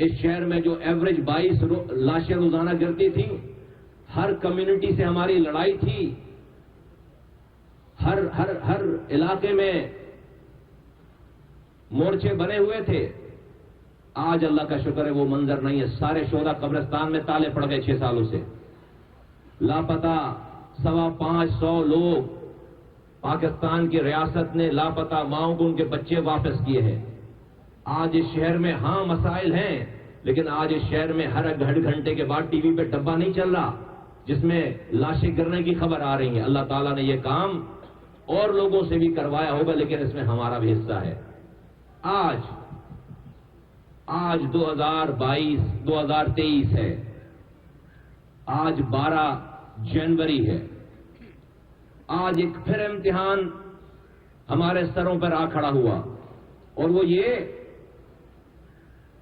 اس شہر میں جو ایوریج 22 لاشیں روزانہ گرتی تھیں، ہر کمیونٹی سے ہماری لڑائی تھی، ہر علاقے میں مورچے بنے ہوئے تھے. آج اللہ کا شکر ہے وہ منظر نہیں ہے. سارے شہداء قبرستان میں تالے پڑ گئے 6 سالوں سے. لاپتہ 550 لوگ پاکستان کی ریاست نے لاپتہ ماؤں کو ان کے بچے واپس کیے ہیں. آج اس شہر میں ہاں مسائل ہیں، لیکن آج اس شہر میں ہر گھنٹے کے بعد ٹی وی پہ ڈبہ نہیں چل رہا جس میں لاشیں گرنے کی خبر آ رہی ہیں. اللہ تعالیٰ نے یہ کام اور لوگوں سے بھی کروایا ہوگا، لیکن اس میں ہمارا بھی حصہ ہے. آج 2023 ہے. آج 12 جنوری ہے. آج ایک پھر امتحان ہمارے سروں پر آ کھڑا ہوا، اور وہ یہ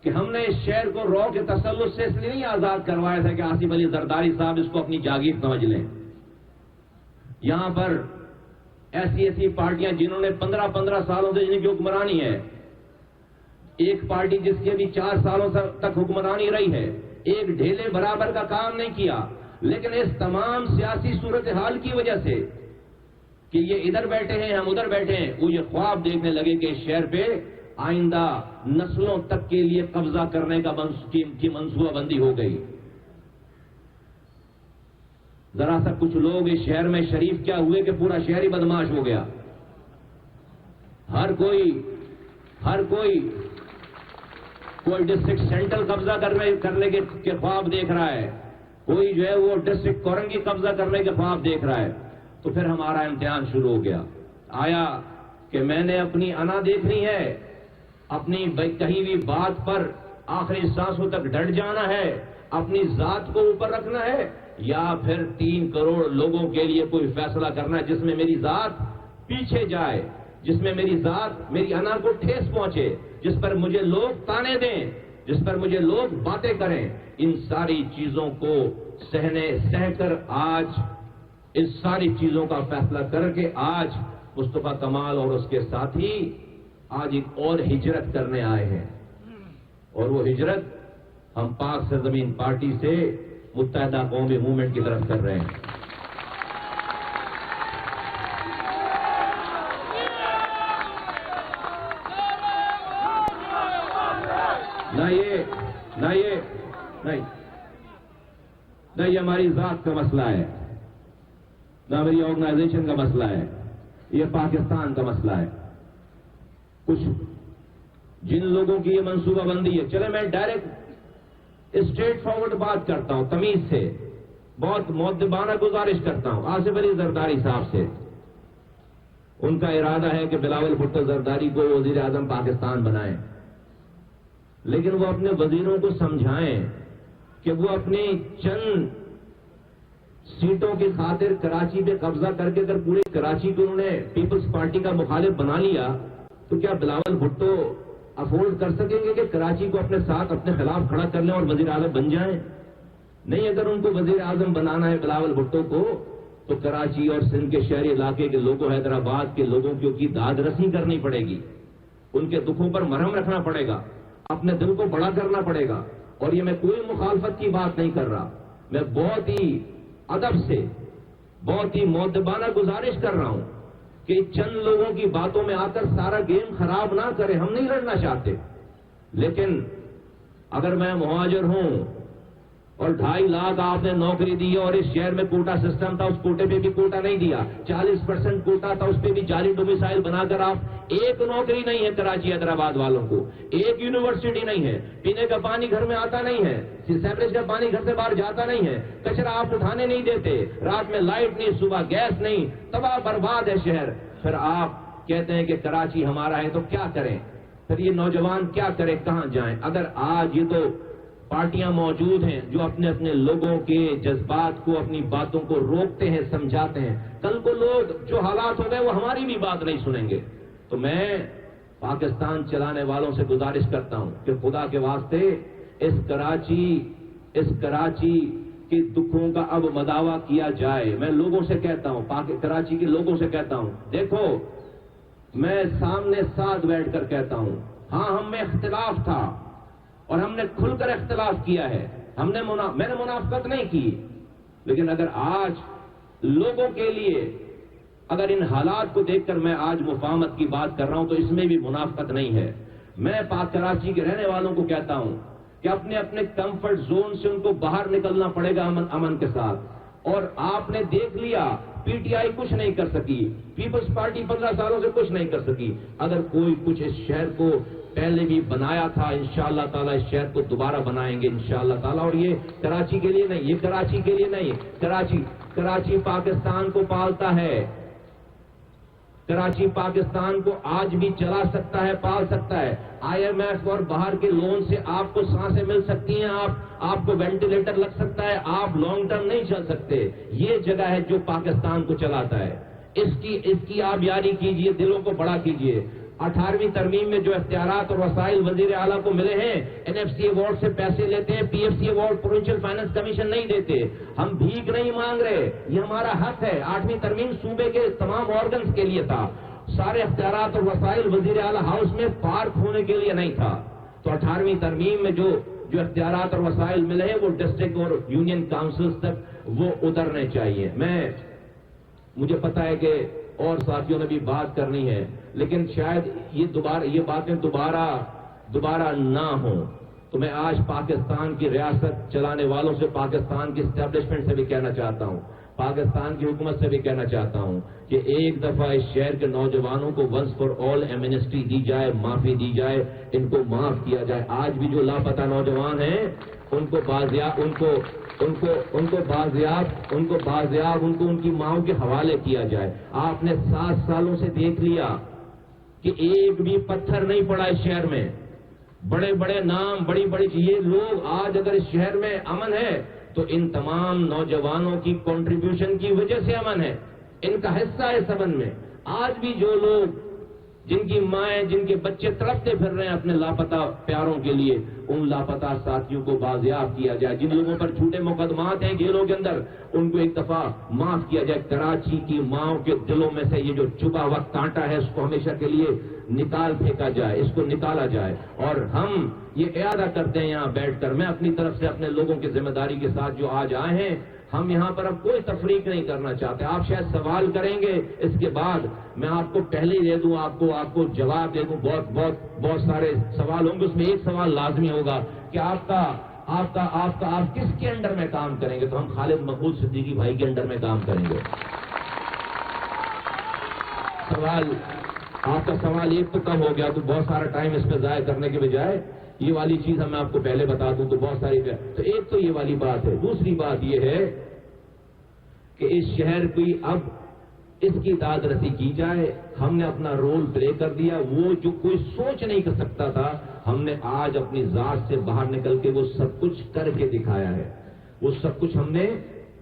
کہ ہم نے اس شہر کو رو کے تسلط سے اس لیے نہیں آزاد کروایا تھا کہ آصف علی زرداری صاحب اس کو اپنی جاگیر سمجھ لیں. یہاں پر ایسی پارٹیاں جنہوں نے 15 سالوں سے جن کی حکمرانی ہے، ایک پارٹی جس کی ابھی 4 سالوں تک حکمرانی رہی ہے، ایک ڈھیلے برابر کا کام نہیں کیا. لیکن اس تمام سیاسی صورتحال کی وجہ سے کہ یہ ادھر بیٹھے ہیں ہم ادھر بیٹھے ہیں، وہ یہ خواب دیکھنے لگے کہ اس شہر پہ آئندہ نسلوں تک کے لیے قبضہ کرنے کی منصوبہ بندی ہو گئی. ذرا سا کچھ لوگ اس شہر میں شریف کیا ہوئے کہ پورا شہر ہی بدماش ہو گیا. ہر کوئی ڈسٹرکٹ سینٹرل قبضہ کرنے کے خواب دیکھ رہا ہے، کوئی جو ہے وہ ڈسٹرکٹ کورنگی قبضہ کرنے کے خواب دیکھ رہا ہے. تو پھر ہمارا امتحان شروع ہو گیا. آیا کہ میں نے اپنی انا دیکھنی ہے، اپنی کہی ہوئی بات پر آخری سانسوں تک ڈٹ جانا ہے، اپنی ذات کو اوپر رکھنا ہے، یا پھر 3 کروڑ لوگوں کے لیے کوئی فیصلہ کرنا ہے جس میں میری ذات پیچھے جائے، جس میں میری ذات میری انا کو ٹھیس پہنچے، جس پر مجھے لوگ تانے دیں، جس پر مجھے لوگ باتیں کریں. ان ساری چیزوں کو سہ کر آج اس ساری چیزوں کا فیصلہ کر کے آج مصطفیٰ کمال اور اس کے ساتھی آج ایک اور ہجرت کرنے آئے ہیں. اور وہ ہجرت ہم پاک سرزمین پارٹی سے متحدہ قومی موومنٹ کی طرف کر رہے ہیں. نہ یہ ہماری ذات کا مسئلہ ہے، نہ میری آرگنائزیشن کا مسئلہ ہے، یہ پاکستان کا مسئلہ ہے. کچھ جن لوگوں کی یہ منصوبہ بندی ہے، چلے میں ڈائریکٹ اسٹریٹ فارورڈ بات کرتا ہوں، تمیز سے بہت مؤدبانہ گزارش کرتا ہوں آصف علی زرداری صاحب سے. ان کا ارادہ ہے کہ بلاول بھٹو زرداری کو وزیر اعظم پاکستان بنائیں، لیکن وہ اپنے وزیروں کو سمجھائیں کہ وہ اپنی چند سیٹوں کی خاطر کراچی پہ قبضہ کر کے اگر پورے کراچی کو انہوں نے پیپلز پارٹی کا مخالف بنا لیا تو کیا بلاول بھٹو افورڈ کر سکیں گے کہ کراچی کو اپنے ساتھ اپنے خلاف کھڑا کر لیں اور وزیر اعظم بن جائیں؟ نہیں. اگر ان کو وزیر اعظم بنانا ہے بلاول بھٹو کو، تو کراچی اور سندھ کے شہری علاقے کے لوگوں، حیدرآباد کے لوگوں کی داد رسی کرنی پڑے گی، ان کے دکھوں پر مرہم رکھنا پڑے گا، اپنے دل کو بڑا کرنا پڑے گا. اور یہ میں کوئی مخالفت کی بات نہیں کر رہا، میں بہت ہی ادب سے بہت ہی مؤدبانہ گزارش کر رہا ہوں کہ چند لوگوں کی باتوں میں آ کر سارا گیم خراب نہ کریں. ہم نہیں لڑنا چاہتے، لیکن اگر میں مہاجر ہوں اور 2.5 لاکھ آپ نے نوکری دی اور اس شہر میں کوٹا سسٹم تھا، اس کوٹے پہ بھی کوٹا نہیں دیا، 40% کوٹا تھا، اس پہ بھی جعلی ڈومیسائل بنا کر آپ ایک نوکری نہیں ہے کراچی حیدرآباد والوں کو، ایک یونیورسٹی نہیں ہے، پینے کا پانی گھر میں آتا نہیں ہے، سیوریج کا پانی گھر سے باہر جاتا نہیں ہے، کچرا آپ اٹھانے نہیں دیتے، رات میں لائٹ نہیں، صبح گیس نہیں، تباہ برباد ہے شہر. پھر آپ کہتے ہیں کہ کراچی ہمارا ہے، تو کیا کریں؟ پھر یہ نوجوان کیا کریں، کہاں جائیں؟ اگر آج یہ تو پارٹیاں موجود ہیں جو اپنے اپنے لوگوں کے جذبات کو، اپنی باتوں کو روکتے ہیں، سمجھاتے ہیں، کل کو لوگ جو حالات ہو گئے وہ ہماری بھی بات نہیں سنیں گے. تو میں پاکستان چلانے والوں سے گزارش کرتا ہوں کہ خدا کے واسطے اس کراچی کے دکھوں کا اب مداوع کیا جائے. میں لوگوں سے کہتا ہوں، کراچی کے لوگوں سے کہتا ہوں، دیکھو میں سامنے ساتھ بیٹھ کر کہتا ہوں، ہاں ہم میں اختلاف تھا، اور ہم نے کھل کر اختلاف کیا ہے. میں نے منافقت نہیں کی، لیکن اگر آج لوگوں کے لیے اگر ان حالات کو دیکھ کر میں آج مفاہمت کی بات کر رہا ہوں تو اس میں بھی منافقت نہیں ہے. میں پاک کراچی کے رہنے والوں کو کہتا ہوں کہ اپنے اپنے کمفرٹ زون سے ان کو باہر نکلنا پڑے گا امن کے ساتھ. اور آپ نے دیکھ لیا پی ٹی آئی کچھ نہیں کر سکی، پیپلز پارٹی 15 سالوں سے کچھ نہیں کر سکی. اگر کوئی کچھ اس شہر کو پہلے بھی بنایا تھا، انشاءاللہ تعالیٰ اس شہر کو دوبارہ بنائیں گے انشاءاللہ تعالیٰ. اور یہ کراچی کے لیے نہیں، یہ کراچی کے لیے نہیں، کراچی پاکستان کو پالتا ہے. کراچی پاکستان کو آج بھی چلا سکتا ہے، پال سکتا ہے. آئی ایم ایف اور باہر کے لون سے آپ کو سانسیں مل سکتی ہیں، آپ کو وینٹیلیٹر لگ سکتا ہے، آپ لانگ ٹرم نہیں چل سکتے. یہ جگہ ہے جو پاکستان کو چلاتا ہے. اس کی آپ یاری کیجئے، دلوں کو بڑا کیجئے. 18ویں ترمیم میں جو اختیارات اور وسائل وزیر اعلیٰ کو ملے ہیں، این ایف سی ایوارڈ سے پیسے لیتے ہیں، P F C award provincial finance commission نہیں دیتے. ہم بھیک نہیں مانگ رہے، یہ ہمارا حق ہے. 8ویں ترمیم صوبے کے تمام آرگنز کے لیے تھا، سارے اختیارات اور وسائل وزیر اعلیٰ ہاؤس میں پارک ہونے کے لیے نہیں تھا. تو 18ویں ترمیم میں جو اختیارات اور وسائل ملے ہیں وہ ڈسٹرکٹ اور یونین کاؤنسلز تک وہ اترنے چاہیے. مجھے پتا ہے کہ اور ساتھیوں نے بھی بات کرنی ہے، لیکن شاید یہ باتیں دوبارہ نہ ہوں. تو میں آج پاکستان کی ریاست چلانے والوں سے، پاکستان کی اسٹیبلشمنٹ سے بھی کہنا چاہتا ہوں، پاکستان کی حکومت سے بھی کہنا چاہتا ہوں کہ ایک دفعہ اس شہر کے نوجوانوں کو ونس فار آل ایمنسٹی دی جائے، معافی دی جائے، ان کو معاف کیا جائے. آج بھی جو لاپتہ نوجوان ہیں ان کو ان کی ماؤں کے حوالے کیا جائے. آپ نے 7 سالوں سے دیکھ لیا کہ ایک بھی پتھر نہیں پڑا اس شہر میں. بڑے بڑے نام، بڑی یہ لوگ آج اگر اس شہر میں امن ہے تو ان تمام نوجوانوں کی کنٹریبیوشن کی وجہ سے امن ہے، ان کا حصہ ہے اس امن میں. آج بھی جو لوگ، جن کی مائیں، جن کے بچے تڑپتے پھر رہے ہیں اپنے لاپتہ پیاروں کے لیے، ان لاپتہ ساتھیوں کو بازیاب کیا جائے. جن لوگوں پر جھوٹے مقدمات ہیں جیلوں کے اندر، ان کو ایک دفعہ معاف کیا جائے. کراچی کی ماؤں کے دلوں میں سے یہ جو چھپا ہوا کانٹا ہے اس کو ہمیشہ کے لیے نکال پھینکا جائے، اس کو نکالا جائے. اور ہم یہ ارادہ کرتے ہیں یہاں بیٹھ کر، میں اپنی طرف سے اپنے لوگوں کی ذمہ داری کے ساتھ جو آج آئے ہیں، ہم یہاں پر اب کوئی تفریق نہیں کرنا چاہتے. آپ شاید سوال کریں گے، اس کے بعد میں آپ کو پہلے ہی دے دوں، آپ کو جواب دے دوں. بہت سارے سوال ہوں گے، اس میں ایک سوال لازمی ہوگا کہ آپ کس کے انڈر میں کام کریں گے؟ تو ہم خالد مقبول صدیقی بھائی کے انڈر میں کام کریں گے. آپ کا سوال ایک تو کم ہو گیا، تو بہت سارا ٹائم اس پہ ضائع کرنے کے بجائے یہ والی چیز میں آپ کو پہلے بتا دوں تو بہت ساری. تو ایک تو یہ والی بات ہے. دوسری بات یہ ہے کہ اس شہر کی اب اس کی داد رسی کی جائے. ہم نے اپنا رول پلے کر دیا، وہ جو کوئی سوچ نہیں کر سکتا تھا ہم نے آج اپنی ذات سے باہر نکل کے وہ سب کچھ کر کے دکھایا ہے. وہ سب کچھ ہم نے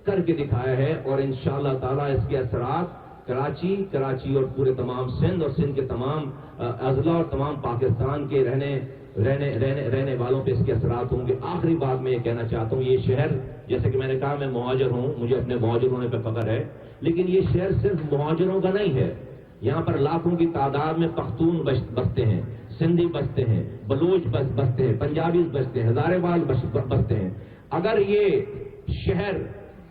کر کے دکھایا ہے. اور انشاءاللہ تعالیٰ اس کے اثرات کراچی اور پورے تمام سندھ اور سندھ کے تمام اضلاع اور تمام پاکستان کے رہنے والوں پہ اس کے اثرات ہوں گے. آخری بات میں یہ کہنا چاہتا ہوں، یہ شہر، جیسے کہ میں نے کہا میں مہاجر ہوں، مجھے اپنے مہاجر ہونے پہ فخر ہے، لیکن یہ شہر صرف مہاجروں کا نہیں ہے. یہاں پر لاکھوں کی تعداد میں پختون بستے ہیں، سندھی بستے ہیں، بلوچ بستے ہیں، پنجابی بستے ہیں، ہزارے وال بستے ہیں. اگر یہ شہر،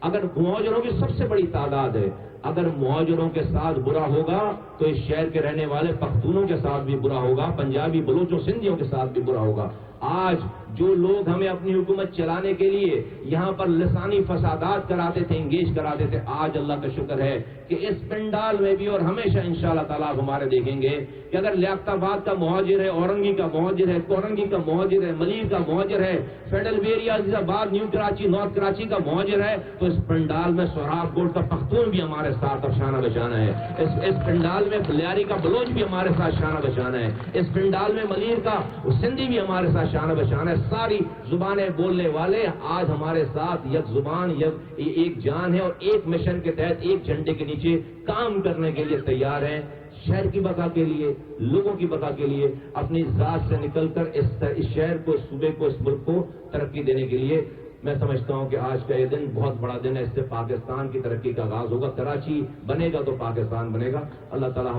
اگر مہاجروں کی سب سے بڑی تعداد ہے، اگر مہاجروں کے ساتھ برا ہوگا تو اس شہر کے رہنے والے پختونوں کے ساتھ بھی برا ہوگا، پنجابی بلوچوں سندھیوں کے ساتھ بھی برا ہوگا. آج جو لوگ ہمیں اپنی حکومت چلانے کے لیے یہاں پر لسانی فسادات کراتے تھے، انگیج کراتے تھے، آج اللہ کا شکر ہے کہ اس پنڈال میں بھی اور ہمیشہ انشاءاللہ تعالیٰ ہمارے دیکھیں گے کہ اگر لیاقت آباد کا مہاجر ہے، اورنگی کا مہاجر ہے، کورنگی کا مہاجر ہے، ملیر کا مہاجر ہے، فیڈرل ایریا عزیز آباد، نیو کراچی، نارتھ کراچی کا مہاجر ہے، تو اس پنڈال میں سوراخ کوٹ کا پختون بھی ہمارے ساتھ اور شانہ بشانہ ہے. اس پنڈال میں بلیاری کا بلوچ بھی ہمارے ساتھ شانہ بشانہ ہے. اس پنڈال میں ملیر کا سندھی بھی ہمارے ساتھ شانہ بشانہ ہے. ساری زبانیں بولنے والے آج ہمارے ساتھ یک زبان، ایک جان ہے، اور ایک مشن کے تحت ایک جھنڈے کے نیچے کام کرنے کے لیے تیار ہیں. شہر کی بقا کے لیے، لوگوں کی بقا کے لیے، اپنی ذات سے نکل کر اس شہر کو، اس صوبے کو، اس ملک کو ترقی دینے کے لیے. میں سمجھتا ہوں کہ آج کا یہ دن بہت بڑا دن ہے، اس سے پاکستان کی ترقی کا آغاز ہوگا، کراچی بنے گا تو پاکستان بنے گا۔ اللہ تعالیٰ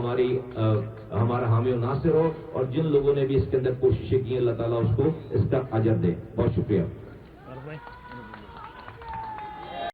ہمارا حامی و ناصر ہو، اور جن لوگوں نے بھی اس کے اندر کوششیں کی اللہ تعالیٰ اس کو اس کا اجر دے۔ بہت شکریہ۔